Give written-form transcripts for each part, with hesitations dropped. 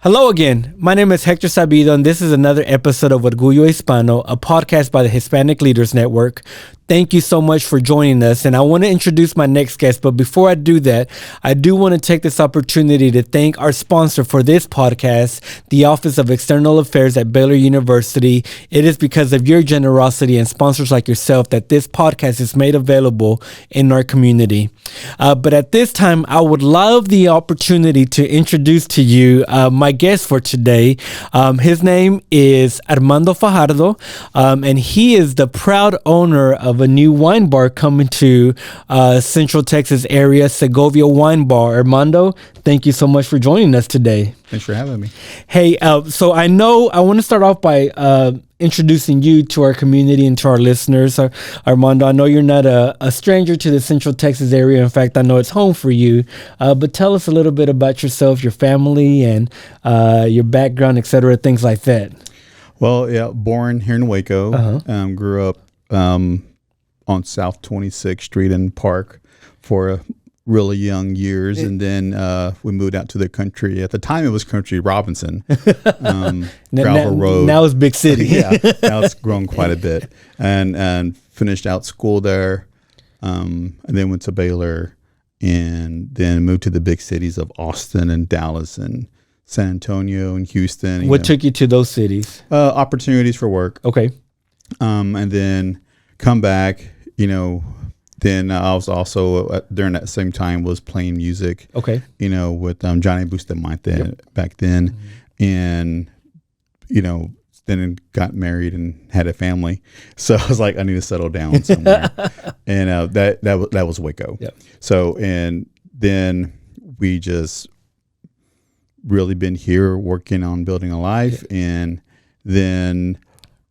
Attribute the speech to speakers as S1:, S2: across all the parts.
S1: Hello again. My name is Hector Sabido, and this is another episode of Orgullo, Hispano, a podcast by the Hispanic Leaders Network. Thank you so much for joining us, and I want to introduce my next guest, but before I do that, I do want to take this opportunity to thank our sponsor for this podcast, the Office of External Affairs at Baylor University. It is because of your generosity and sponsors like yourself that this podcast is made available in our community. But at this time, I would love the opportunity to introduce to you my guest for today. His name is Armando Fajardo, and he is the proud owner of a new wine bar coming to Central Texas area, Segovia Wine Bar. Armando, thank you so much for joining us today.
S2: Thanks for having me.
S1: Hey, so I want to start off by introducing you to our community and to our listeners. Armando, I know you're not a stranger to the Central Texas area. In fact, I know it's home for you. But tell us a little bit about yourself, your family, and your background, et cetera, things like that.
S2: Well, yeah, born here in Waco. Grew up on South 26th Street in Park for really young years, and then we moved out to the country. At the time, it was Country Robinson, gravel road.
S1: Now it's big city.
S2: Yeah, now it's grown quite a bit, and finished out school there, and then went to Baylor, and then moved to the big cities of Austin and Dallas and San Antonio and Houston.
S1: What took you to those cities?
S2: Opportunities for work.
S1: Okay,
S2: and then come back. Then I was also during that same time was playing music.
S1: Okay.
S2: With Johnny Bustamante back then, and then got married and had a family. So I was like, I need to settle down somewhere, and that was Waco. Yep. So and then we just really been here working on building a life, and then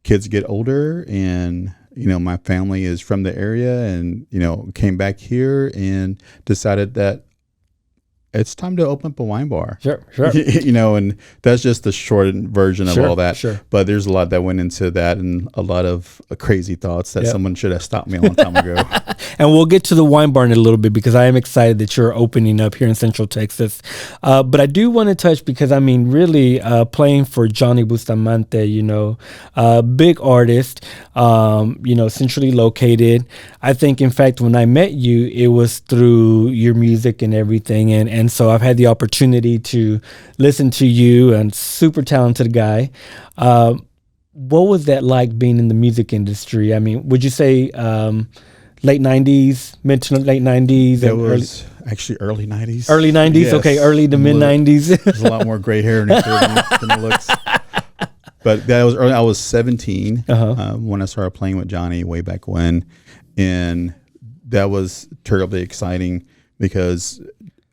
S2: kids get older and. My family is from the area and, came back here and decided that it's time to open up a wine bar.
S1: Sure.
S2: And that's just the short version of all that.
S1: Sure.
S2: But there's a lot that went into that and a lot of crazy thoughts that someone should have stopped me a long time ago.
S1: And we'll get to the wine bar in a little bit because I am excited that you're opening up here in Central Texas. But I do want to touch because, really playing for Johnny Bustamante, big artist, centrally located. I think, in fact, when I met you, it was through your music and everything. And so I've had the opportunity to listen to you, and super talented guy. What was that like being in the music industry? Would you say late 90s, mid to late 90s?
S2: It was actually early 90s.
S1: Early 90s? Yes. Okay, early to mid 90s.
S2: There's a lot more gray hair in it than it looks. But that was early. I was 17 when I started playing with Johnny way back when. And that was terribly exciting because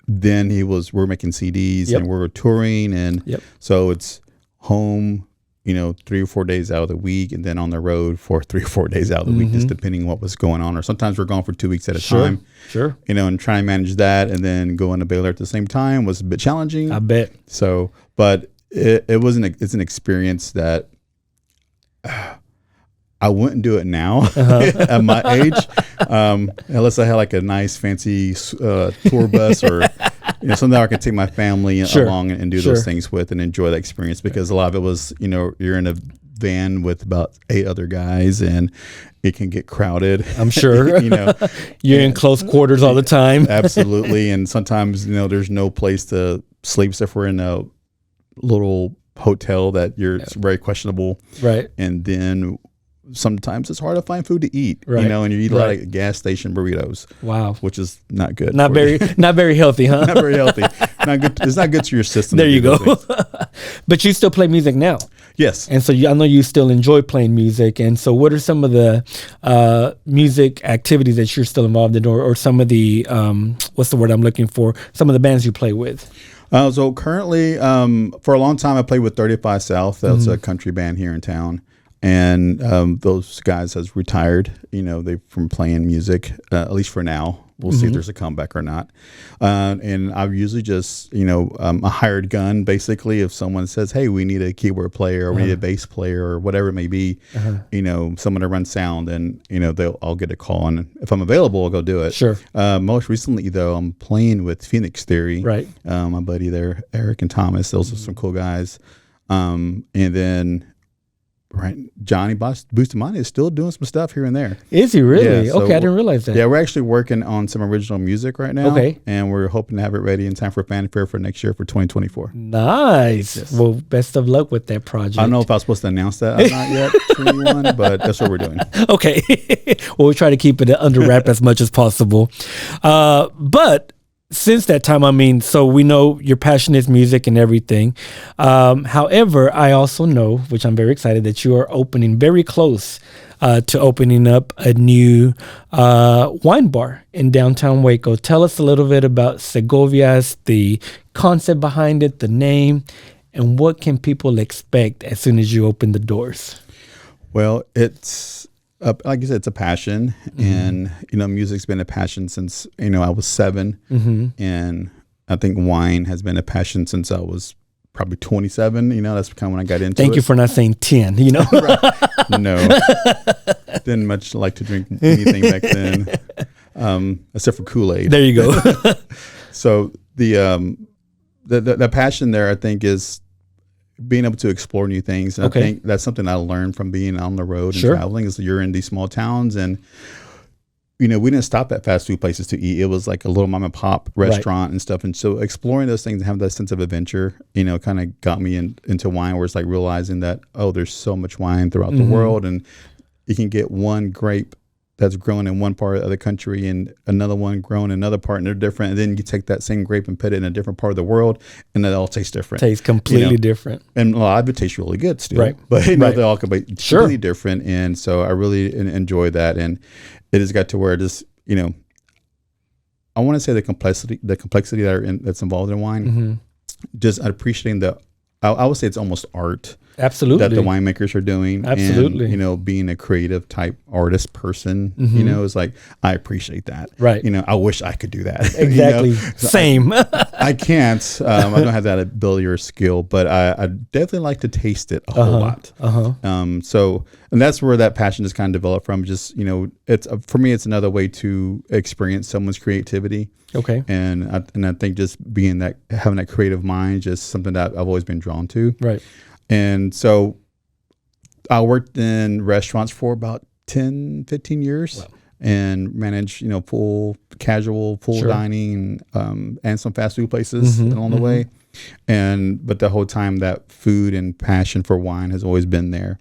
S2: then we're making CDs and we were touring. And so it's home, 3 or 4 days out of the week, and then on the road for 3 or 4 days out of the week, just depending on what was going on. Or sometimes we're gone for 2 weeks at a time. Sure. And trying to manage that and then going to Baylor at the same time was a bit challenging.
S1: I bet.
S2: So, but it's an experience that I wouldn't do it now at my age, unless I had like a nice fancy tour bus or something I can take my family along and do those things with and enjoy that experience, because a lot of it was you're in a van with about 8 other guys and it can get crowded.
S1: I'm sure. You're in close quarters all the time.
S2: Absolutely. And sometimes there's no place to sleep except for in a little hotel that it's very questionable. Right. And then sometimes it's hard to find food to eat, and you eat a lot of gas station burritos. Wow. Which is not good.
S1: Not very healthy, huh?
S2: Not very healthy. Not good. It's not good to your system.
S1: There you go. But you still play music now.
S2: Yes.
S1: And so I know you still enjoy playing music. And so what are some of the music activities that you're still involved in, or some of the, what's the word I'm looking for? Some of the bands you play with?
S2: So currently, for a long time, I played with 35 South. That's a country band here in town. And those guys has retired, they from playing music, at least for now. we'll see if there's a comeback or not. And I've usually just, a hired gun, basically, if someone says, hey, we need a keyboard player or we need a bass player or whatever it may be, someone to run sound, and, I'll get a call. And if I'm available, I'll go do it.
S1: Sure.
S2: Most recently, though, I'm playing with Phoenix Theory.
S1: Right.
S2: My buddy there, Eric and Thomas, those are some cool guys. And then Johnny Bustamante is still doing some stuff here and there.
S1: Is he really?
S2: Yeah, so
S1: okay, I didn't realize that.
S2: Yeah, we're actually working on some original music right now.
S1: Okay.
S2: And we're hoping to have it ready in time for Fanfare for next year for 2024.
S1: Nice.
S2: Yes.
S1: Well, best of luck with that project.
S2: I don't know if I was supposed to announce that or not yet to anyone, but that's what we're doing.
S1: Okay. Well, we try to keep it under wrap as much as possible. But since that time, so we know your passion is music and everything. However, I also know, which I'm very excited, that you are opening very close to opening up a new wine bar in downtown Waco. Tell us a little bit about Segovia's, the concept behind it, the name, and what can people expect as soon as you open the doors?
S2: Well, it's like you said, it's a passion, and music's been a passion since I was 7, and I think wine has been a passion since I was probably 27. That's kind of when I got into it.
S1: Thank you for not saying 10.
S2: Right. No, didn't much like to drink anything back then, except for Kool-Aid.
S1: There you go.
S2: So the passion there, I think, is being able to explore new things. And I think that's something I learned from being on the road and traveling, is you're in these small towns, and we didn't stop at fast food places to eat. It was like a little mom and pop restaurant and stuff. And so exploring those things and having that sense of adventure, kind of got me into wine, where it's like realizing that, there's so much wine throughout the world, and you can get one grape that's grown in one part of the country and another one grown in another part, and they're different. And then you take that same grape and put it in a different part of the world, and it all tastes different.
S1: Tastes completely different.
S2: And a lot of it tastes really good still.
S1: Right.
S2: But they all completely different. And so I really enjoy that. And it has got to where just, I want to say the complexity that's involved in wine, just appreciating I would say it's almost art.
S1: Absolutely.
S2: That the winemakers are doing.
S1: Absolutely.
S2: And, being a creative type artist person, is like, I appreciate that.
S1: Right.
S2: I wish I could do that.
S1: Exactly. Same.
S2: I can't. I don't have that ability or skill, but I definitely like to taste it a whole lot. So, and that's where that passion just kind of developed from. Just, it's for me, it's another way to experience someone's creativity.
S1: Okay.
S2: And I think just having that creative mind, just something that I've always been drawn to.
S1: Right.
S2: And so I worked in restaurants for about 10, 15 years. Wow. And managed, full dining, and some fast food places along the way. But the whole time, that food and passion for wine has always been there.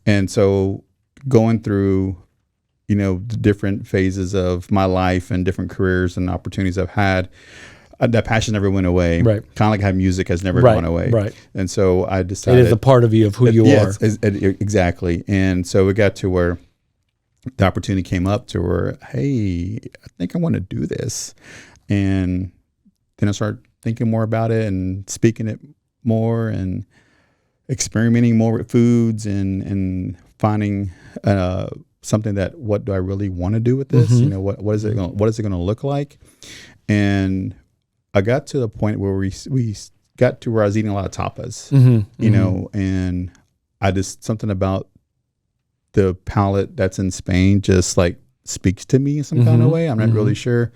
S2: And so going through, the different phases of my life and different careers and opportunities I've had, that passion never went away.
S1: Right.
S2: Kind of like how music has never gone away.
S1: Right.
S2: And so I decided.
S1: It is a part of you, of who you are.
S2: Exactly. And so it got to where the opportunity came up to where, hey, I think I want to do this. And then I started thinking more about it and speaking it more and experimenting more with foods and finding something that, what do I really want to do with this? What is it going to look like? And I got to the point where we got to where I was eating a lot of tapas, and I just, something about the palate that's in Spain just like speaks to me in some kind of way. I'm not really sure.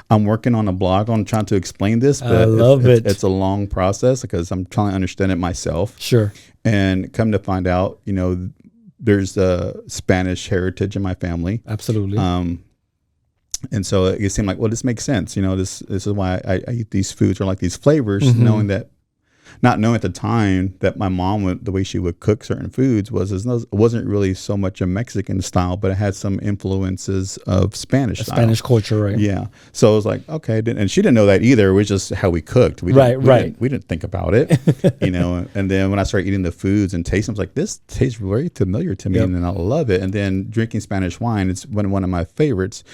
S2: I'm working on a blog on trying to explain this, but I love it. It's a long process because I'm trying to understand it myself.
S1: Sure. And
S2: come to find out, there's a Spanish heritage in my family.
S1: Absolutely.
S2: And so it seemed like, well, this makes sense. This is why I eat these foods or like these flavors, not knowing at the time that my mom the way she would cook certain foods it wasn't really so much a Mexican style, but it had some influences of Spanish style.
S1: Spanish culture, right?
S2: Yeah. So it was like, okay. And she didn't know that either. It was just how we cooked. We didn't think about it, And then when I started eating the foods and tasting, I was like, this tastes very familiar to me, and I love it. And then drinking Spanish wine, it's one of my favorites.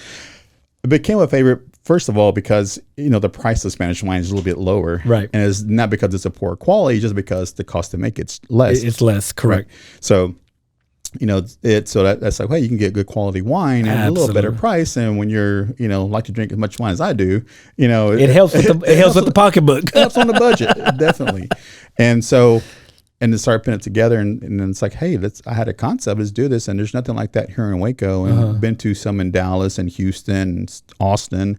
S2: It became a favorite, first of all, because, the price of Spanish wine is a little bit lower.
S1: Right.
S2: And it's not because it's a poor quality, just because the cost to make it's less.
S1: It's less, correct.
S2: Right. So that's like, hey, you can get good quality wine at a little better price. And when you're, like to drink as much wine as I do,
S1: it helps with it helps with the pocketbook.
S2: It helps on the budget, definitely. And then start putting it together, and then it's like, hey, I had a concept, let's do this. And there's nothing like that here in Waco. And been to some in Dallas and Houston, and Austin,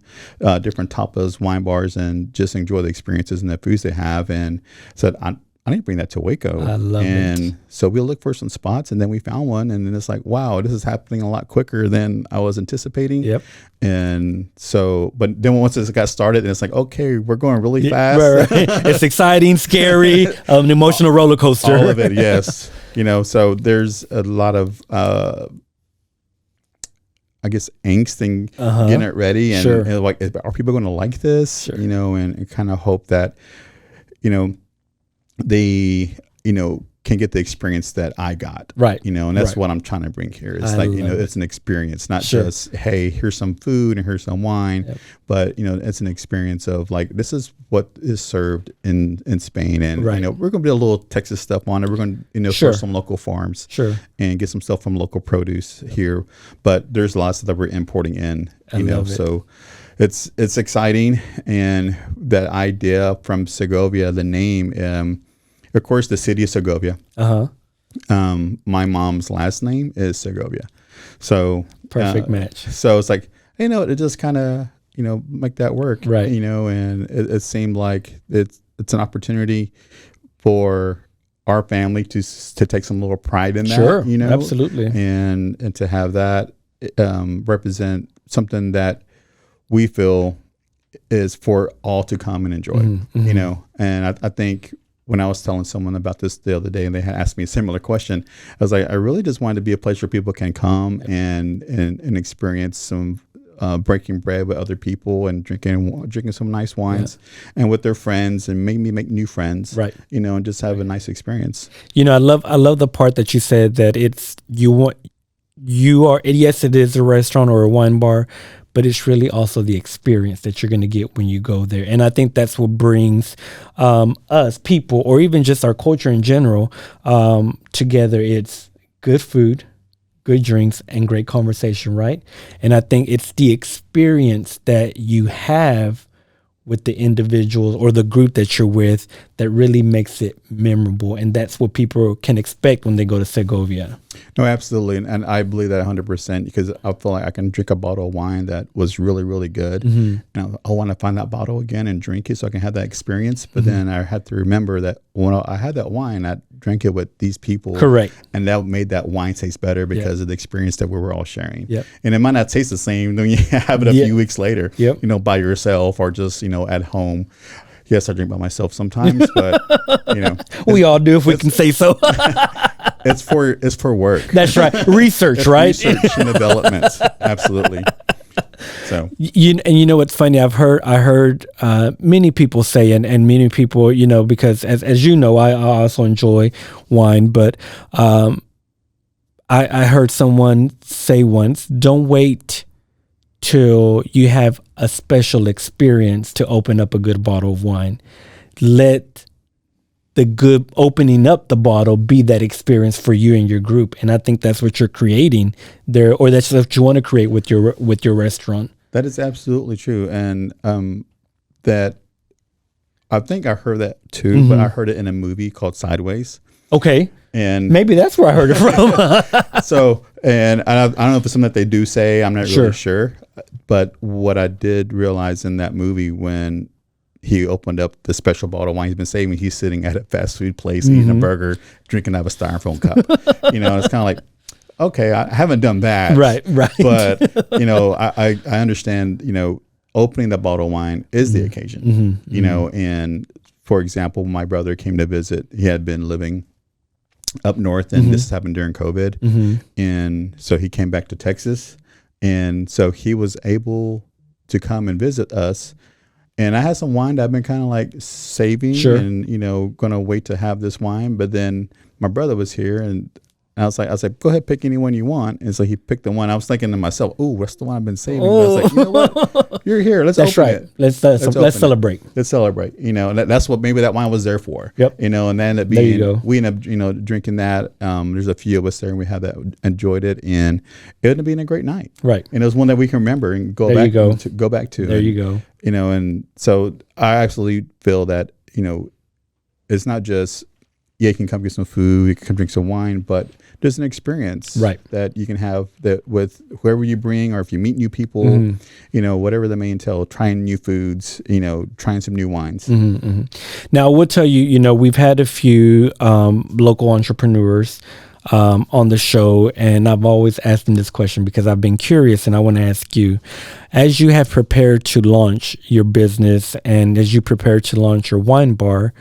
S2: different tapas, wine bars, and just enjoy the experiences and the foods they have. And said, I need to bring that to Waco.
S1: I love it.
S2: And so we looked for some spots, and then we found one, and then it's like, wow, this is happening a lot quicker than I was anticipating.
S1: Yep.
S2: And so, but then once this got started, and it's like, okay, we're going really fast.
S1: Right. It's exciting, scary, an emotional roller coaster.
S2: All of it, yes. So there's a lot of, I guess, angst and getting it ready, and, and like, are people going to like this? Sure. And kind of hope that, they, can get the experience that I got.
S1: Right.
S2: And that's what I'm trying to bring here. It's it's an experience, not just, hey, here's some food and here's some wine, but, it's an experience of like, this is what is served in Spain. And, we're going to do a little Texas stuff on it. We're going to, source some local farms and get some stuff from local produce here. But there's lots that we're importing in, so it's exciting. And that idea from Segovia, the name, of course, the city of Segovia. My mom's last name is Segovia. So
S1: perfect match.
S2: So it's like, it just kind of, make that work.
S1: Right.
S2: And it seemed like it's an opportunity for our family to take some little pride in that.
S1: Sure. Absolutely.
S2: And to have that represent something that we feel is for all to come and enjoy, and I think when I was telling someone about this the other day, and they had asked me a similar question, I was like, I really just wanted to be a place where people can come and experience some breaking bread with other people and drinking some nice wines and with their friends, and maybe make new friends, and just have a nice experience.
S1: I love the part that you said that yes, it is a restaurant or a wine bar, but it's really also the experience that you're going to get when you go there. And I think that's what brings us people, or even just our culture in general, together. It's good food, good drinks, and great conversation, right? And I think it's the experience that you have with the individuals or the group that you're with that really makes it memorable. And that's what people can expect when they go to Segovia.
S2: No, absolutely. And I believe that 100%, because I feel like I can drink a bottle of wine that was really, really good. And I want to find that bottle again and drink it so I can have that experience. But then I had to remember that when I had that wine, I drank it with these people.
S1: Correct.
S2: And that made that wine taste better because of the experience that we were all sharing. And it might not taste the same when you have it a few weeks later, by yourself or just, at home. Yes, I drink by myself sometimes, but
S1: we all do if we can say so.
S2: It's for work.
S1: That's right. Research, right?
S2: Research and development. Absolutely. So
S1: you know what's funny? I heard many people say, and many people, because as you know, I also enjoy wine, but I heard someone say once, don't wait till you have a special experience to open up a good bottle of wine. Let the good opening up the bottle be that experience for you and your group. And I think that's what you're creating there, or that's what you want to create with your restaurant.
S2: That is absolutely true. And that I think I heard that too, but I heard it in a movie called Sideways.
S1: Okay.
S2: And
S1: maybe that's where I heard it from.
S2: So, and I don't know if it's something that they do say, I'm not really sure. But what I did realize in that movie, when he opened up the special bottle of wine he's been saving, he's sitting at a fast food place eating a burger, drinking out of a styrofoam cup. It's kind of like, okay, I haven't done that.
S1: Right.
S2: But, I understand, opening the bottle of wine is the occasion, and for example, when my brother came to visit, he had been living up north, and this happened during COVID. And so he came back to Texas, and so he was able to come and visit us. And I had some wine that I've been kind of like saving and, going to wait to have this wine. But then my brother was here, and And I was like, go ahead, pick any one you want. And so he picked the one. I was thinking to myself, oh, that's the one I've been saving. And I was like, you know what? You're here. Let's open it.
S1: Let's celebrate.
S2: Let's celebrate. You know, and that's what maybe that wine was there for.
S1: Yep.
S2: You know, and then it being, we ended up, you know, drinking that. There's a few of us there, and we had that, enjoyed it, and it ended up being a great night.
S1: Right.
S2: And it was one that we can remember and go back to.
S1: There you go.
S2: You know, and so I actually feel that, you know, it's not just, you can come get some food, you can come drink some wine, but there's an experience that you can have that with whoever you bring, or if you meet new people, you know, whatever that may entail, trying new foods, you know, trying some new wines.
S1: Now, I will tell you, you know, we've had a few local entrepreneurs on the show, and I've always asked them this question because I've been curious, and I want to ask you, as you have prepared to launch your business and as you prepare to launch your wine bar,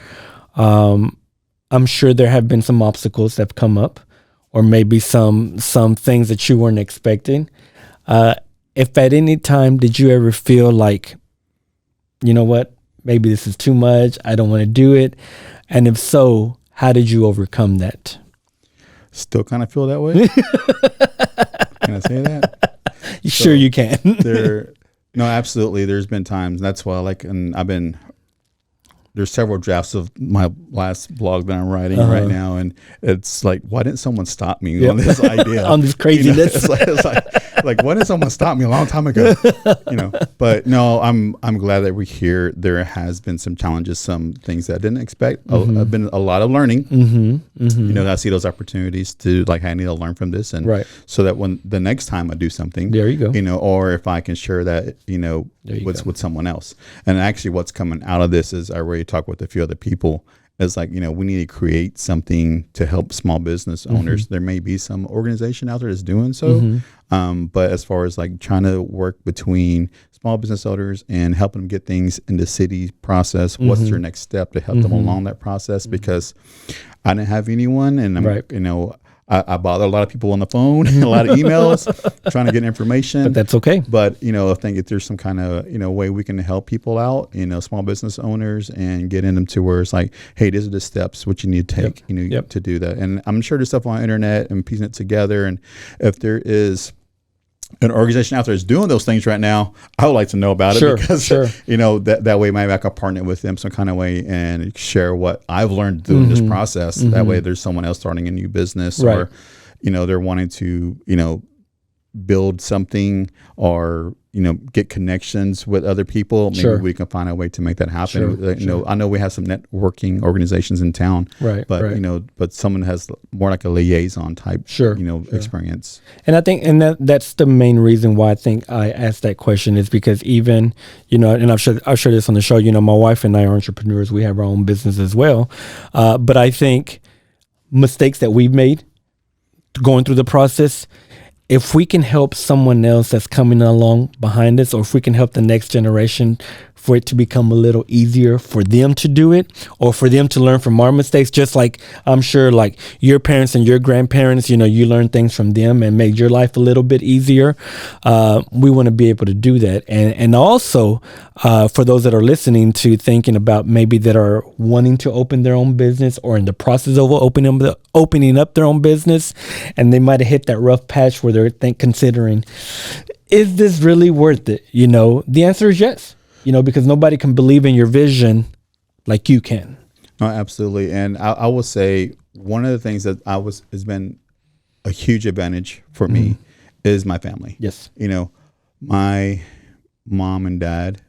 S1: I'm sure there have been some obstacles that have come up, or maybe some things that you weren't expecting. If at any time did you ever feel like, you know what, maybe this is too much, I don't want to do it, and if so, how did you overcome that?
S2: Still kind of feel that way. Can I say that?
S1: Sure, you can.
S2: No, absolutely. There's been times. That's why, and there's several drafts of my last blog that I'm writing right now, and it's like, why didn't someone stop me on this idea,
S1: on this craziness?
S2: You know, it's like, why didn't someone stop me a long time ago? You know, but no, I'm glad that we're here. There has been some challenges, some things that I didn't expect. I've been a lot of learning. You know, I see those opportunities to, like, I need to learn from this, and so that when the next time I do something,
S1: there you go.
S2: You know, or if I can share that, you know, with someone else. And actually, what's coming out of this is I already talked with a few other people. It's like, you know, we need to create something to help small business owners. There may be some organization out there that's doing so, but as far as like trying to work between small business owners and helping them get things in the city process, what's their next step to help them along that process? Because I didn't have anyone, and I'm, you know, I bother a lot of people on the phone, a lot of emails, trying to get information.
S1: But that's okay.
S2: But, you know, I think if there's some kind of, you know, way we can help people out, you know, small business owners, and getting them to where it's like, hey, these are the steps what you need to take, you know, to do that. And I'm sure there's stuff on the internet and piecing it together. And if there is an organization out there that's doing those things right now, I would like to know about it, because you know, that way maybe I can partner with them some kind of way and share what I've learned through this process. That way there's someone else starting a new business, or, you know, they're wanting to, you know, build something, or, you know, get connections with other people. Maybe we can find a way to make that happen. You know, I know we have some networking organizations in town, but you know, but someone has more like a liaison type, you know, experience.
S1: And I think, and that's the main reason why I think I asked that question, is because even, you know, and I've shared this on the show, you know, my wife and I are entrepreneurs. We have our own business as well. But I think mistakes that we've made going through the process, if we can help someone else that's coming along behind us, or if we can help the next generation for it to become a little easier for them to do it, or for them to learn from our mistakes, just like I'm sure like your parents and your grandparents, you know, you learned things from them and made your life a little bit easier. We want to be able to do that. And also for those that are listening to, thinking about maybe that are wanting to open their own business, or in the process of opening up their own business, and they might have hit that rough patch where they're considering, is this really worth it? You know, the answer is yes. You know, because nobody can believe in your vision like you can.
S2: No, absolutely. And I will say one of the things that has been a huge advantage for me is my family.
S1: Yes.
S2: You know, my mom and dad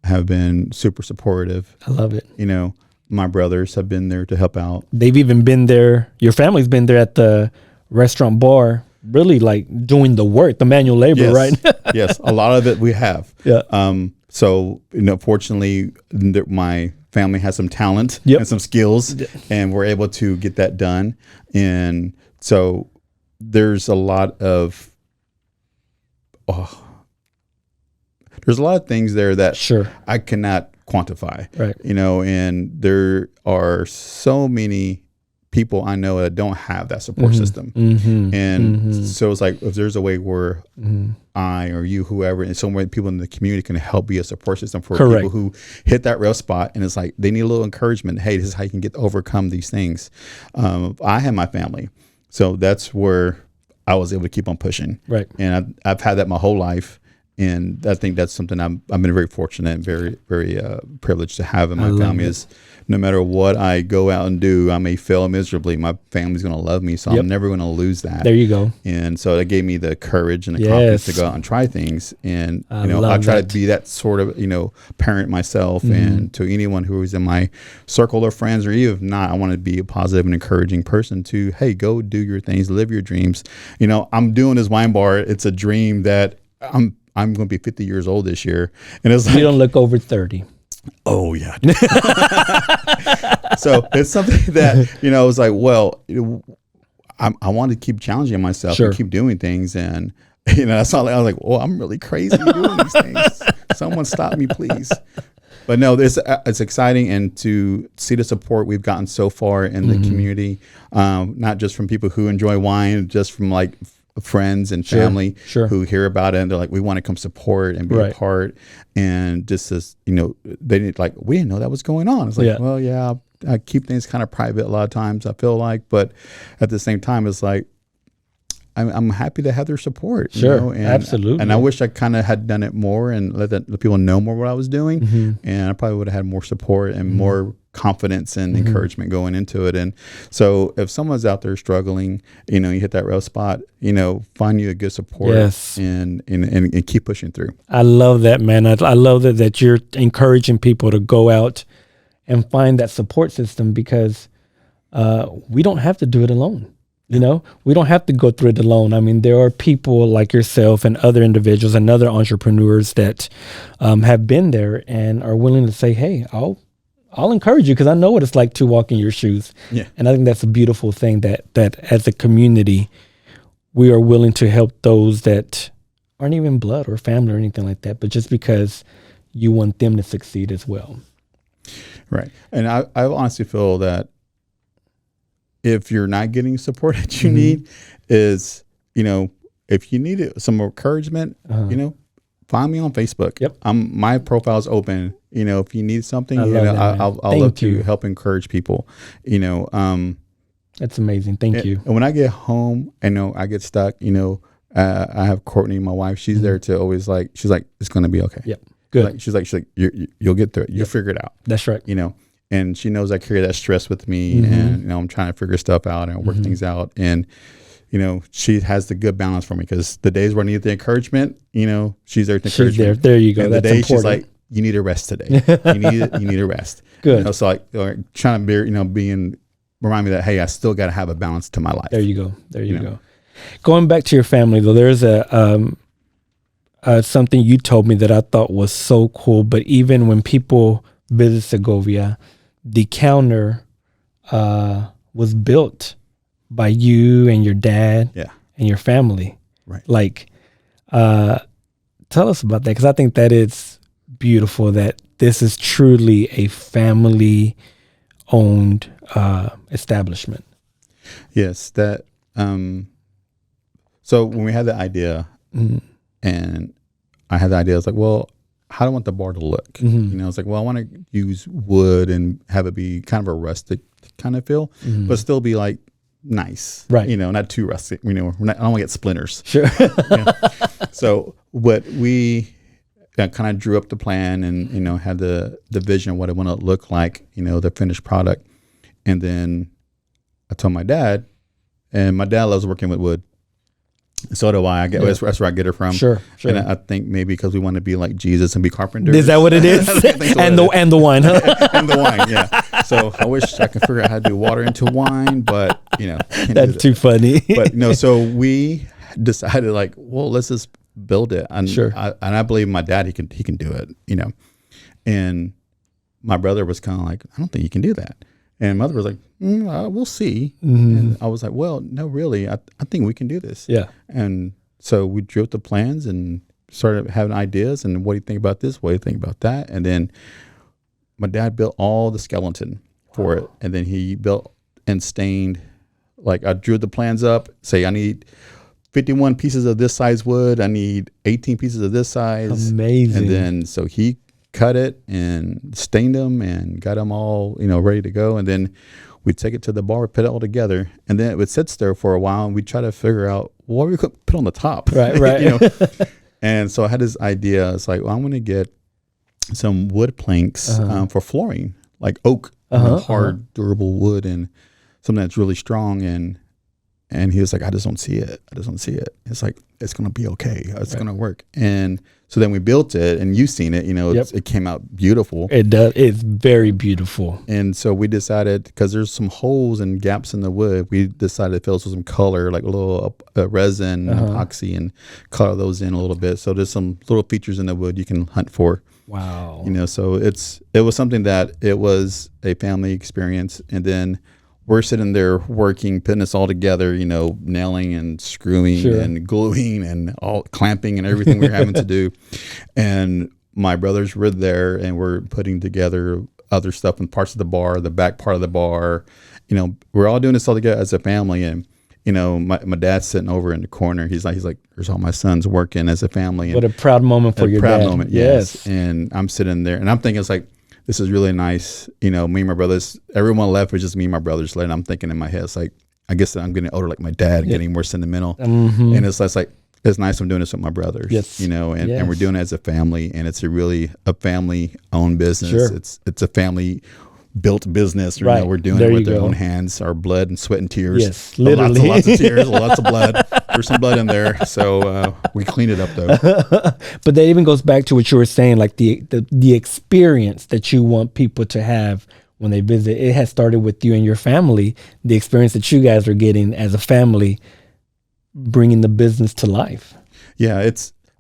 S2: have been super supportive.
S1: I love it.
S2: You know, my brothers have been there to help out.
S1: They've even been there. Your family's been there at the restaurant bar, really like doing the work, the manual labor, right?
S2: Yes. A lot of it we have.
S1: Yeah.
S2: So, you know, fortunately, my family has some talent and some skills, and we're able to get that done. And so there's a lot of things there that I cannot quantify, you know, and there are so many people I know that don't have that support system. And so it's like, if there's a way where I or you, whoever, and some way people in the community can help be a support system for people who hit that real spot, and it's like they need a little encouragement. Hey, this is how you can overcome these things. I have my family. So that's where I was able to keep on pushing.
S1: Right.
S2: And I've had that my whole life. And I think that's something I've been very fortunate and very, very privileged to have in my family is no matter what I go out and do, I may fail miserably. My family's going to love me. So I'm never going to lose that.
S1: There you go.
S2: And so it gave me the courage and the confidence to go out and try things. And, I try to be that sort of, parent myself and to anyone who is in my circle of friends, or even if not, I want to be a positive and encouraging person to, hey, go do your things, live your dreams. I'm doing this wine bar. It's a dream that I'm going to be 50 years old this year. And it's like,
S1: you don't look over 30.
S2: Oh yeah. So it's something that, it was like, well, I want to keep challenging myself and keep doing things. And, that's all I was like, well, I'm really crazy doing these things. Someone stop me, please. But no, it's exciting. And to see the support we've gotten so far in the community, not just from people who enjoy wine, just from like friends and family who hear about it and they're like, we want to come support and be a part. And just as they didn't we didn't know that was going on. It's like, well, yeah, I keep things kind of private a lot of times, I feel like, but at the same time, it's like I'm happy to have their support.
S1: Absolutely.
S2: And I wish I kind of had done it more and let the people know more what I was doing. And I probably would have had more support and more confidence and encouragement going into it. And so if someone's out there struggling, you hit that rough spot, find you a good support and keep pushing through.
S1: I love that, man. I love that you're encouraging people to go out and find that support system because we don't have to do it alone. We don't have to go through it alone. I mean, there are people like yourself and other individuals and other entrepreneurs that have been there and are willing to say, hey, I'll encourage you because I know what it's like to walk in your shoes. Yeah. And I think that's a beautiful thing that as a community, we are willing to help those that aren't even blood or family or anything like that, but just because you want them to succeed as well.
S2: Right. And I honestly feel that if you're not getting support that you need is, if you need some encouragement, find me on Facebook.
S1: Yep.
S2: My profile's open. If you need something, I'll love to help encourage people.
S1: That's amazing. Thank you.
S2: And when I get home, I get stuck. I have Courtney, my wife. She's there to always she's like, it's going to be okay.
S1: Yep. Good.
S2: She's like, you'll get through it. You'll figure it out.
S1: That's right.
S2: And she knows I carry that stress with me, and I'm trying to figure stuff out and work things out. And she has the good balance for me because the days where I need the encouragement, she's there to encourage
S1: me. There you go.
S2: And
S1: that's
S2: the day
S1: important.
S2: She's like, you need a rest today. You need a rest.
S1: Good.
S2: So trying to be, remind me that, hey, I still got to have a balance to my life.
S1: There you go. There you go. Going back to your family though, there's something you told me that I thought was so cool. But even when people visit Segovia, the counter was built by you and your dad and your family.
S2: Right.
S1: Tell us about that because I think that is beautiful that this is truly a family owned establishment.
S2: Yes, that so when we had the idea and I had the idea, I was like, well, how do I want the bar to look? I was like, well, I want to use wood and have it be kind of a rustic kind of feel, but still be nice,
S1: right?
S2: Not too rustic. I don't want to get splinters.
S1: Sure.
S2: So what we kind of drew up the plan and had the vision of what I want to look like, the finished product, and then I told my dad, and my dad loves working with wood. So do I. That's where I get it from.
S1: Sure.
S2: And I think maybe because we want to be like Jesus and be carpenters.
S1: Is that what it is? And the wine, huh?
S2: And the wine, yeah. So I wish I could figure out how to do water into wine, but
S1: that's too funny.
S2: But so we decided well, let's just build it. And I believe my dad, he can do it, And my brother was kind of like, I don't think you can do that. And mother was like, we'll see. And I was like, well, no, really, I think we can do this.
S1: Yeah.
S2: And so we drew up the plans and started having ideas. And what do you think about this? What do you think about that? And then my dad built all the skeleton for it. And then he built and stained. I drew the plans up, say I need 51 pieces of this size wood. I need 18 pieces of this size.
S1: Amazing.
S2: And then so he cut it and stained them and got them all, ready to go. And then we'd take it to the bar, put it all together, and then it would sit there for a while, and we'd try to figure out what we could put on the top.
S1: Right.
S2: And so I had this idea. It's like, well, I'm going to get some wood planks for flooring, like oak, hard, durable wood, and something that's really strong. And he was like, I just don't see it. It's like, it's going to be okay. It's going to work. And so then we built it, and you've seen it, it came out beautiful.
S1: It does. It's very beautiful.
S2: And so we decided, because there's some holes and gaps in the wood, we decided to fill those with some color, like a little resin, epoxy, and color those in a little bit. So there's some little features in the wood you can hunt for.
S1: Wow.
S2: So it was something that it was a family experience. And then we're sitting there working, putting this all together, nailing and screwing and gluing and all clamping and everything we're having to do. And my brothers were there, and we're putting together other stuff in parts of the bar, the back part of the bar. We're all doing this all together as a family. And, my dad's sitting over in the corner. He's like, there's all my sons working as a family. And
S1: what a proud moment for your dad.
S2: Proud moment, yes. And I'm sitting there, and I'm thinking, it's like, this is really nice. Me and my brothers, everyone left, but just me and my brothers left. And I'm thinking in my head, it's like, I guess I'm getting older like my dad, getting more sentimental. And it's like, it's nice I'm doing this with my brothers, and we're doing it as a family, and it's a family-owned business. Sure. It's a family-built business. We're doing it with our own hands, our blood and sweat and tears.
S1: Yes, literally.
S2: Lots of tears, lots of blood. There's some blood in there, so we cleaned it up though.
S1: But that even goes back to what you were saying, like the experience that you want people to have when they visit. It has started with you and your family. The experience that you guys are getting as a family, bringing the business to life.
S2: Yeah,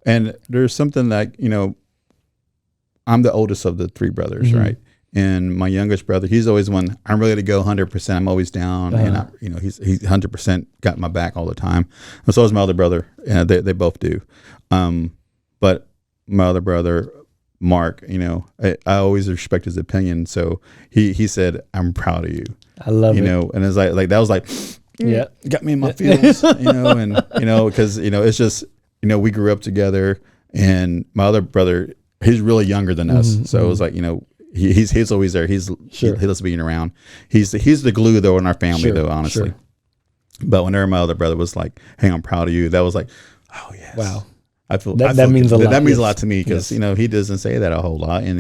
S2: and there's something like, I'm the oldest of the three brothers, right? And my youngest brother, he's always one, I'm ready to go 100%. I'm always down. And, he's 100% got my back all the time. And so is my other brother. And they both do. But my other brother, Mark, I always respect his opinion. So he said, I'm proud of you.
S1: I love it.
S2: And it's like, that was like, got me in my feels, because, it's just, we grew up together, and my other brother, he's really younger than us. So it was like, he's always there. He loves being around. He's the glue though in our family though, honestly. But whenever my other brother was like, hey, I'm proud of you, that was like, oh yes.
S1: Wow.
S2: I feel
S1: that means a lot.
S2: That means a lot to me, because he doesn't say that a whole lot, and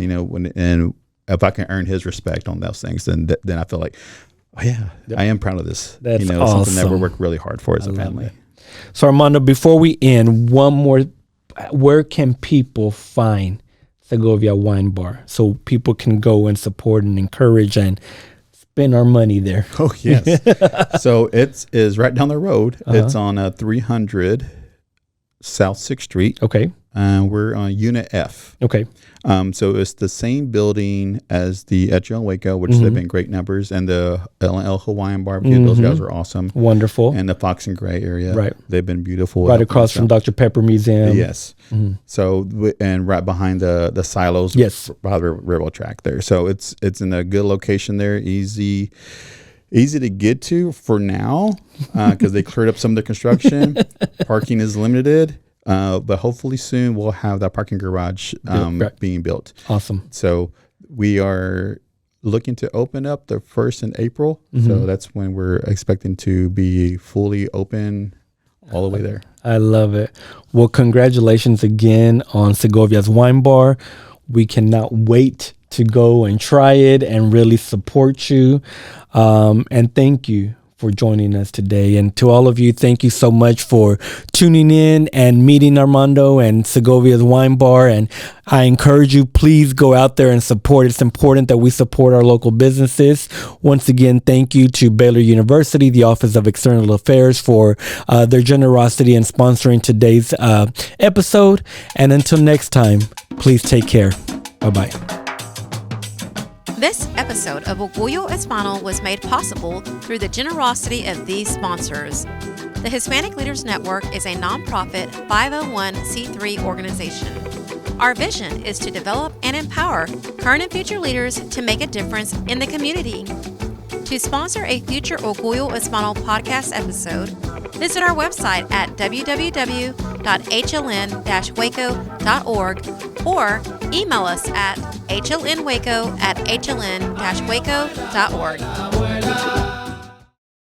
S2: and if I can earn his respect on those things, then I feel like, oh yeah, I am proud of this.
S1: That's awesome.
S2: Something that we work really hard for as a family.
S1: So Armando, before we end, one more, where can people find Segovia Wine Bar so people can go and support and encourage and spend our money there?
S2: Oh yes. So it is right down the road. It's on 300 South 6th Street.
S1: Okay.
S2: We're on Unit F.
S1: Okay.
S2: So it's the same building as the Etcho and Waco, which they've been great numbers, and the L&L Hawaiian Barbecue. Those guys are awesome.
S1: Wonderful.
S2: And the Fox and Gray area.
S1: Right.
S2: They've been beautiful.
S1: Right across from Dr. Pepper Museum.
S2: Yes. So, and right behind the silos.
S1: Yes.
S2: By the railroad track there. So it's in a good location there. Easy to get to for now, because they cleared up some of the construction. Parking is limited. But hopefully soon we'll have that parking garage being built.
S1: Awesome.
S2: So we are looking to open up the 1st in April. So that's when we're expecting to be fully open all the way there.
S1: I love it. Well, congratulations again on Segovia's Wine Bar. We cannot wait to go and try it and really support you. And thank you for joining us today. And to all of you, thank you so much for tuning in and meeting Armando and Segovia's Wine Bar. And I encourage you, please go out there and support. It's important that we support our local businesses. Once again, thank you to Baylor University, the Office of External Affairs, for their generosity in sponsoring today's episode. And until next time, please take care. Bye-bye.
S3: This episode of Orgullo Hispano was made possible through the generosity of these sponsors. The Hispanic Leaders Network is a nonprofit 501c3 organization. Our vision is to develop and empower current and future leaders to make a difference in the community. To sponsor a future Orgullo Hispano podcast episode, visit our website at www.orgullohispano.com. hln-waco.org or email us at hlnwaco@hln-waco.org.